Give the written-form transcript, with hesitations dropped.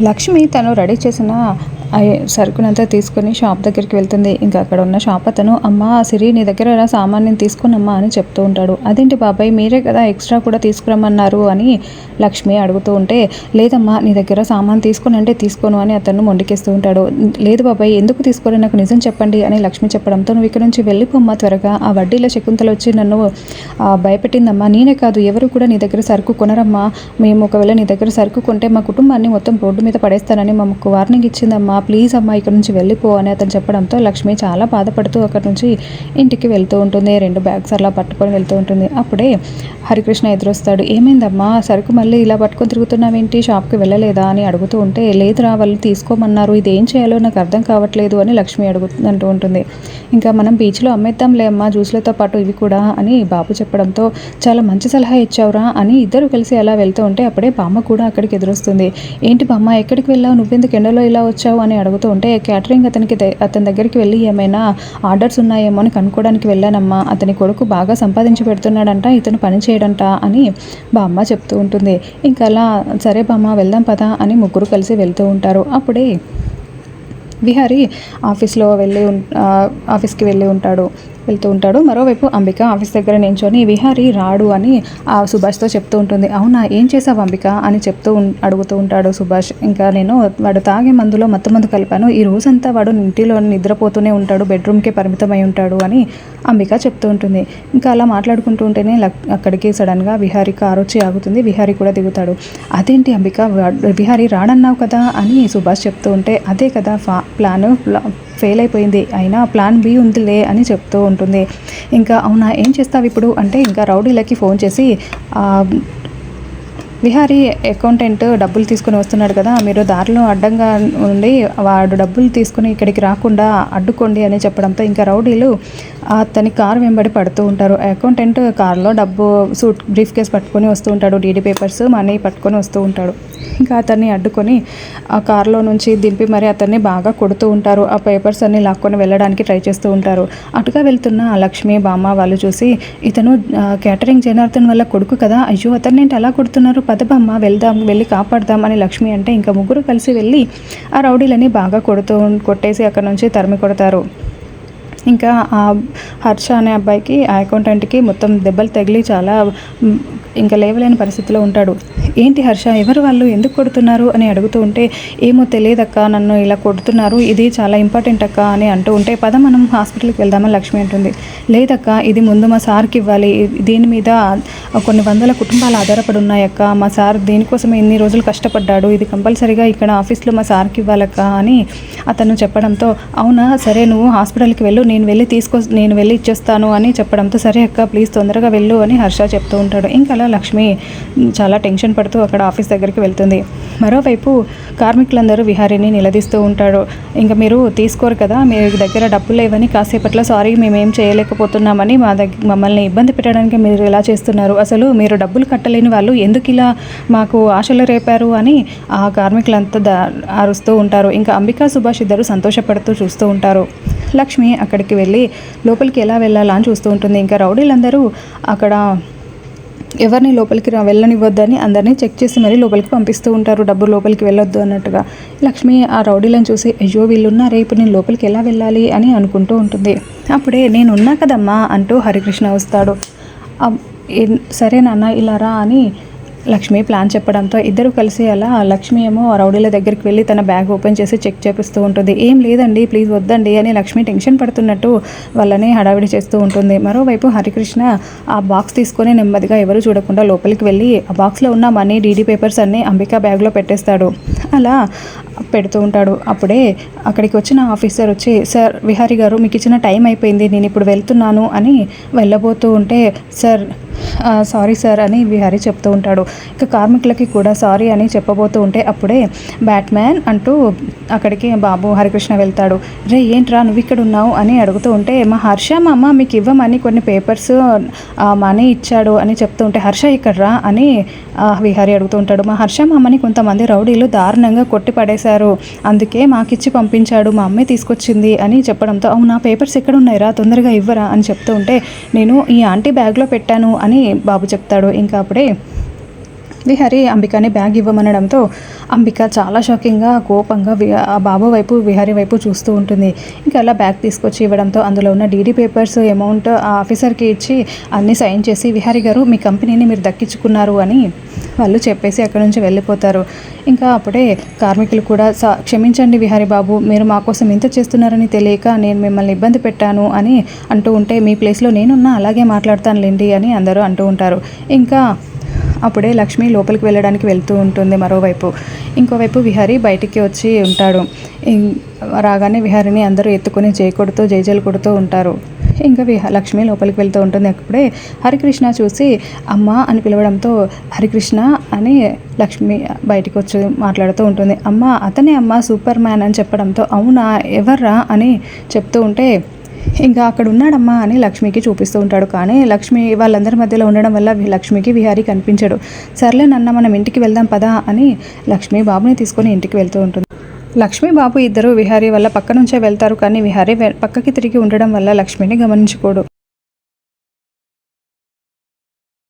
లక్ష్మి తను రెడీ చేసిన సరుకునంతా తీసుకొని షాప్ దగ్గరికి వెళ్తుంది. ఇంకా అక్కడ ఉన్న షాప్ అతను, అమ్మ సిరి నీ దగ్గర సామాన్ తీసుకున్నమ్మా అని చెప్తూ ఉంటాడు. అదేంటి బాబాయ్, మీరే కదా ఎక్స్ట్రా కూడా తీసుకురమ్మన్నారు అని లక్ష్మి అడుగుతూ ఉంటే, లేదమ్మా నీ దగ్గర సామాన్ తీసుకుని అంటే తీసుకోను అని అతను మొండికేస్తూ ఉంటాడు. లేదు బాబాయ్ ఎందుకు తీసుకోని నాకు నిజం చెప్పండి అని లక్ష్మి చెప్పడంతో, నువ్వు ఇక్కడ నుంచి వెళ్ళిపోమ్మా త్వరగా, ఆ వడ్డీల శకుంతల వచ్చి నన్ను భయపెట్టిందమ్మా, నేనే కాదు ఎవరు కూడా నీ దగ్గర సరుకు కొనరమ్మా, మేము ఒకవేళ నీ దగ్గర సరుకు కొంటే మా కుటుంబాన్ని మొత్తం రోడ్డు మీద పడేస్తానని మాకు వార్నింగ్ ఇచ్చిందమ్మా, ప్లీజ్ అమ్మా ఇక్కడ నుంచి వెళ్ళిపో అని అతను చెప్పడంతో లక్ష్మి చాలా బాధపడుతూ అక్కడి నుంచి ఇంటికి వెళ్తూ ఉంటుంది. 2 బ్యాగ్స్ అలా పట్టుకొని వెళ్తూ ఉంటుంది. అప్పుడే హరికృష్ణ ఎదురొస్తాడు. ఏమైందమ్మా సరుకు మళ్ళీ ఇలా పట్టుకొని తిరుగుతున్నావేంటి, షాప్కి వెళ్ళలేదా అని అడుగుతూ ఉంటే, లేదురా వాళ్ళు తీసుకోమన్నారు, ఇది ఏం చేయాలో నాకు అర్థం కావట్లేదు అని లక్ష్మి అంటూ ఉంటుంది. ఇంకా మనం బీచ్లో అమ్మేద్దాంలే అమ్మా జ్యూస్లతో పాటు ఇవి కూడా అని బాబు చెప్పడంతో, చాలా మంచి సలహా ఇచ్చావురా అని ఇద్దరు కలిసి అలా వెళ్తూ ఉంటే అప్పుడే బామ్మ కూడా అక్కడికి ఎదురొస్తుంది. ఏంటి బామ్మ ఎక్కడికి వెళ్ళావు, నువ్వెందుకు ఎండలో ఇలా వచ్చావు అని అడుగుతూ ఉంటే, క్యాటరింగ్ అతని దగ్గరికి వెళ్ళి ఏమైనా ఆర్డర్స్ ఉన్నాయేమో అని కనుక్కోవడానికి వెళ్ళానమ్మా, అతని కొడుకు బాగా సంపాదించి పెడుతున్నాడంట, ఇతను పని చేయడంట అని బామ్మ చెప్తూ ఉంటుంది. ఇంకా అలా సరే బామ్మ వెళ్దాం పదా అని ముగ్గురు కలిసి వెళ్తూ ఉంటారు. అప్పుడే విహారీ ఆఫీస్కి వెళ్తూ ఉంటాడు. మరోవైపు అంబిక ఆఫీస్ దగ్గర నించొని విహారీ రాడు అని సుభాష్తో చెప్తూ ఉంటుంది. అవునా ఏం చేసావు అంబిక అని అడుగుతూ ఉంటాడు సుభాష్. ఇంకా నేను వాడు తాగే మందులో మత్తు కలిపాను, ఈ రోజంతా వాడు ఇంటిలో నిద్రపోతూనే ఉంటాడు, బెడ్రూమ్కే పరిమితమై ఉంటాడు అని అంబిక చెప్తూ ఉంటుంది. ఇంకా అలా మాట్లాడుకుంటూ ఉంటేనే అక్కడికి సడన్గా విహారీ కారు వచ్చి ఆగుతుంది. విహారీ కూడా దిగుతాడు. అదేంటి అంబిక విహారీ రాడన్నావు కదా అని సుభాష్ చెప్తూ ఉంటే, అదే కదా ప్లాన్ ఫెయిల్ అయిపోయింది, అయినా ప్లాన్ బి ఉందిలే అని చెప్తూ ఉంటుంది. ఇంకా అవునా ఏం చేస్తావు ఇప్పుడు అంటే, ఇంకా రౌడీలకి ఫోన్ చేసి విహారీ అకౌంటెంట్ డబ్బులు తీసుకుని వస్తున్నాడు కదా, మీరు దారిలో అడ్డంగా ఉండి వాడు డబ్బులు తీసుకుని ఇక్కడికి రాకుండా అడ్డుకోండి అని చెప్పడంతో ఇంకా రౌడీలు అతని కారు వెంబడి పడుతూ ఉంటారు. అకౌంటెంట్ కార్లో బ్రీఫ్ కేస్ పట్టుకొని వస్తూ ఉంటాడు, డీడీ పేపర్స్ మనీ పట్టుకొని వస్తూ ఉంటాడు. ఇంకా అతన్ని అడ్డుకొని ఆ కారులో నుంచి దింపి మరి అతన్ని బాగా కొడుతూ ఉంటారు. ఆ పేపర్స్ అన్ని లాక్కొని వెళ్ళడానికి ట్రై చేస్తూ ఉంటారు. అటుగా వెళ్తున్న లక్ష్మి బామ్మ వాళ్ళు చూసి, ఇతను క్యాటరింగ్ జనార్దన్ వల్ల కొడుకు కదా, అయ్యో అతన్ని ఏంటి అలా కొడుతున్నారు, పదబమ్మ వెళ్దాం వెళ్ళి కాపాడదాం అని లక్ష్మి అంటే ఇంకా ముగ్గురు కలిసి వెళ్ళి ఆ రౌడీలని బాగా కొట్టేసి అక్కడ నుంచి తరిమి కొడతారు. ఇంకా ఆ హర్ష అనే అబ్బాయికి ఆ అకౌంటెంట్కి మొత్తం దెబ్బలు తగిలి చాలా ఇంకా లేవలేని పరిస్థితిలో ఉంటాడు. ఏంటి హర్ష ఎవరు వాళ్ళు ఎందుకు కొడుతున్నారు అని అడుగుతూ ఉంటే, ఏమో తెలియదక్క నన్ను ఇలా కొడుతున్నారు, ఇది చాలా ఇంపార్టెంట్ అక్క అని అంటూ ఉంటే, పద మనం హాస్పిటల్కి వెళ్దామని లక్ష్మి అంటుంది. లేదక్క ఇది ముందు మా సార్కి ఇవ్వాలి, దీని మీద కొన్ని వందల కుటుంబాలు ఆధారపడి ఉన్నాయక్క, మా సార్ దీనికోసమే ఇన్ని రోజులు కష్టపడ్డాడు, ఇది కంపల్సరీగా ఇక్కడ ఆఫీస్లో మా సార్కి ఇవ్వాలక్క అని అతను చెప్పడంతో, అవునా సరే నువ్వు హాస్పిటల్కి వెళ్ళు, నేను వెళ్ళి ఇచ్చేస్తాను అని చెప్పడంతో, సరే అక్క ప్లీజ్ తొందరగా వెళ్ళు అని హర్ష చెప్తూ ఉంటాడు. ఇంకా అలా లక్ష్మి చాలా టెన్షన్ పడుతూ అక్కడ ఆఫీస్ దగ్గరికి వెళ్తుంది. మరోవైపు కార్మికులందరూ విహారీని నిలదీస్తూ ఉంటాడు. ఇంకా మీరు తీసుకోరు కదా, మీ దగ్గర డబ్బులు లేవని కాసేపట్లో సారీ మేమేం చేయలేకపోతున్నామని మమ్మల్ని ఇబ్బంది పెట్టడానికి మీరు ఇలా చేస్తున్నారు, అసలు మీరు డబ్బులు కట్టలేని వాళ్ళు ఎందుకు ఇలా మాకు ఆశలు రేపారు అని ఆ కార్మికులంతా అరుస్తూ ఉంటారు. ఇంకా అంబికా సుభాష్ ఇద్దరు సంతోషపడుతూ చూస్తూ ఉంటారు. లక్ష్మి అక్కడికి వెళ్ళి లోపలికి ఎలా వెళ్ళాలా అని చూస్తూ ఉంటుంది. ఇంకా రౌడీలందరూ అక్కడ ఎవరిని లోపలికి వెళ్ళనివ్వద్దని అందరినీ చెక్ చేసి మరీ లోపలికి పంపిస్తూ ఉంటారు, డబ్బు లోపలికి వెళ్ళొద్దు అన్నట్టుగా. లక్ష్మి ఆ రౌడీలను చూసి, అయ్యో వీళ్ళున్నారే ఇప్పుడు నేను లోపలికి ఎలా వెళ్ళాలి అని అనుకుంటూ ఉంటుంది. అప్పుడే నేనున్నా కదమ్మా అంటూ హరికృష్ణ వస్తాడు. సరే నాన్న ఇలా రా అని లక్ష్మి ప్లాన్ చెప్పడంతో ఇద్దరు కలిసి అలా లక్ష్మి ఏమో రౌడీల దగ్గరికి వెళ్ళి తన బ్యాగ్ ఓపెన్ చేసి చెక్ చేపిస్తూ ఉంటుంది. ఏం లేదండి ప్లీజ్ వద్దండి అని లక్ష్మి టెన్షన్ పడుతున్నట్టు వాళ్ళని హడావిడి చేస్తూ ఉంటుంది. మరోవైపు హరికృష్ణ ఆ బాక్స్ తీసుకొని నెమ్మదిగా ఎవరు చూడకుండా లోపలికి వెళ్ళి ఆ బాక్స్లో ఉన్న మనీ డీడీ పేపర్స్ అన్నీ అంబికా బ్యాగ్లో పెట్టేస్తాడు. అలా పెడుతూ ఉంటాడు. అప్పుడే అక్కడికి వచ్చిన ఆఫీసర్ వచ్చి, సార్ విహారీ గారు మీకు ఇచ్చిన టైం అయిపోయింది, నేను ఇప్పుడు వెళ్తున్నాను అని వెళ్ళబోతూ ఉంటే, సారీ సార్ అని విహారీ చెప్తూ ఉంటాడు. ఇక కార్మికులకి కూడా సారీ అని చెప్పబోతూ ఉంటే అప్పుడే బ్యాట్మ్యాన్ అంటూ అక్కడికి బాబు హరికృష్ణ వెళ్తాడు. రే ఏంట్రా నువ్వు ఇక్కడ ఉన్నావు అని అడుగుతూ ఉంటే, మా హర్ష మా అమ్మ మీకు ఇవ్వమని కొన్ని పేపర్స్ మనీ ఇచ్చాడు అని చెప్తూ ఉంటే, హర్ష ఇక్కడ్రా అని విహారీ అడుగుతూ ఉంటాడు. మా హర్ష మా అమ్మని కొంతమంది రౌడీలు దారుణంగా కొట్టి పడేశారు, అందుకే మాకిచ్చి పంపించాడు, మా అమ్మే తీసుకొచ్చింది అని చెప్పడంతో, అవునా పేపర్స్ ఎక్కడ ఉన్నాయిరా తొందరగా ఇవ్వరా అని చెప్తూ ఉంటే, నేను ఈ ఆంటీ బ్యాగ్లో పెట్టాను అని బాబు చెప్తాడు. ఇంకా అప్పుడే విహారీ అంబికని బ్యాగ్ ఇవ్వమనడంతో అంబిక చాలా షాకింగ్గా కోపంగా ఆ బాబు వైపు విహారీ వైపు చూస్తూ ఉంటుంది. ఇంకా అలా బ్యాగ్ తీసుకొచ్చి ఇవ్వడంతో అందులో ఉన్న డీడీ పేపర్స్ అమౌంట్ ఆ ఆఫీసర్కి ఇచ్చి అన్నీ సైన్ చేసి విహారీ గారు మీ కంపెనీని మీరు దక్కించుకున్నారు అని వాళ్ళు చెప్పేసి అక్కడి నుంచి వెళ్ళిపోతారు. ఇంకా అప్పుడే కార్మికులు కూడా క్షమించండి విహారీ బాబు, మీరు మా కోసం ఇంత చేస్తున్నారని తెలియక నేను మిమ్మల్ని ఇబ్బంది పెట్టాను అని అంటూ ఉంటే మీ ప్లేస్లో నేనున్నా అలాగే మాట్లాడతానులేండి అని అందరూ అంటూ ఉంటారు. ఇంకా అప్పుడే లక్ష్మి లోపలికి వెళ్ళడానికి వెళ్తూ ఉంటుంది మరోవైపు. ఇంకోవైపు విహారీ బయటికి వచ్చి ఉంటాడు. రాగానే విహారీని అందరూ ఎత్తుకొని కొడుతూ జైజలు కొడుతూ ఉంటారు. ఇంకా లక్ష్మి లోపలికి వెళ్తూ ఉంటుంది. అప్పుడే హరికృష్ణ చూసి అమ్మ అని పిలవడంతో హరికృష్ణ అని లక్ష్మి బయటికి వచ్చి మాట్లాడుతూ ఉంటుంది. అమ్మ అతనే అమ్మ సూపర్ మ్యాన్ అని చెప్పడంతో అవునా ఎవర్రా అని చెప్తూ ఉంటే ఇంకా అక్కడ ఉన్నాడమ్మా అని లక్ష్మికి చూపిస్తూ ఉంటాడు. కానీ లక్ష్మి వాళ్ళందరి మధ్యలో ఉండడం వల్ల లక్ష్మికి విహారీ కనిపించడు. సర్లే నాన్న మనం ఇంటికి వెళ్దాం పదా అని లక్ష్మి బాబుని తీసుకొని ఇంటికి వెళ్తూ ఉంటుంది. లక్ష్మి బాబు ఇద్దరు విహారీ వల్ల పక్క నుంచే వెళ్తారు. కానీ విహారీ పక్కకి తిరిగి ఉండడం వల్ల లక్ష్మిని గమనించుకోడు.